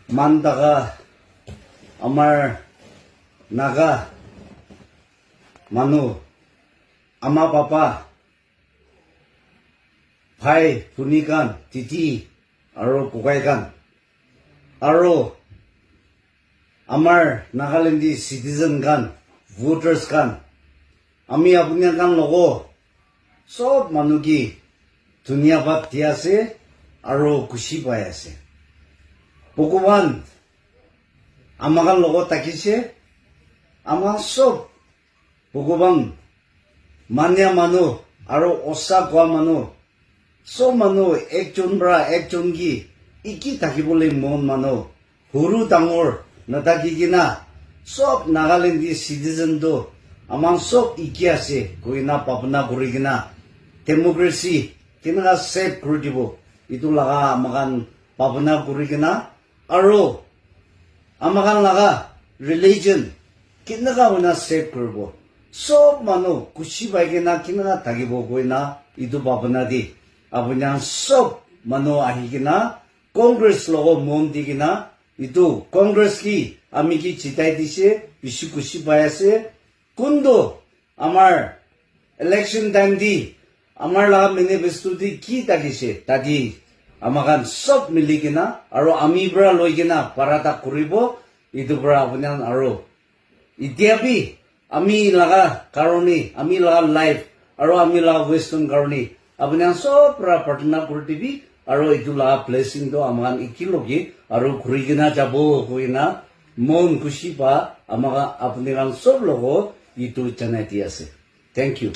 মান টাকা আমাৰ নাগা মানুহ আমা পাপা ভাই ভনীকান তিথি আৰু ককাইকান আৰু আমাৰ নাগালেণ্ডী চিটিজেন কান ভোটাৰ্স কান আমি আপোনাৰ কান লগ সব মানুহ কি ধন্যবাদ দি আছে আৰু খুশি পাই আছে ভগৱান আমাৰ লগত থাকিছে আমাৰ সব ভগৱান মানিয়া মানুহ আৰু অসা কোৱা মানুহ সব মানুহ একজন পৰা একজন কি ইকি থাকিবলৈ মন মানুহ সৰু ডাঙৰ নাথাকি কিনা সব নাগালেণ্ডী চিটিজেনটো আমাৰ সব ইকি আছে কইনা পাপনা কৰি কিনা ডেমক্ৰেসি কেনেকা সেভ কৰি দিব ইটো লগা আমাক পাপনা কৰি কিনা আৰু আমাক লগা ৰিলিজন কেনেকা হইনা সেভ কৰিব সব মানুহ খুশি পাই কিনা কেনেকা থাকিব কইনা ইটো পাপনা দি আপোনাৰ সব মানুহ আহি কিনা কংগ্ৰেছ লগত মন দি কিনা ইটো কংগ্ৰেছ কি আমি কি জিতাই দিছে বেছি খুশি পাই আছে কোনটো আমাৰ ইলেকশ্যন টাইম দি আমাৰ লগা মেনিফেষ্টো দি কি থাকিছে তাদি আমাক সব মিলি কিনা আৰু আমি পৰা লৈ কিনা পাৰাটা কৰিব ইটো পৰা আপোনাৰ আৰু এতিয়া বি আমি লগা কাৰণে আমি লগা লাইফ আৰু আমি লগা ৱেষ্টন কাৰণে আপোনাৰ সব পৰা প্ৰাৰ্থনা কৰি দিবি আৰু এইটো লগা ব্লেছিংটো আমাৰ একেলগে আৰু ঘূৰি কিনা যাব কিনা মন খুশি পা আমাক আপোনাৰ সব লগত ইটো জনাই দি আছে থেংক ইউ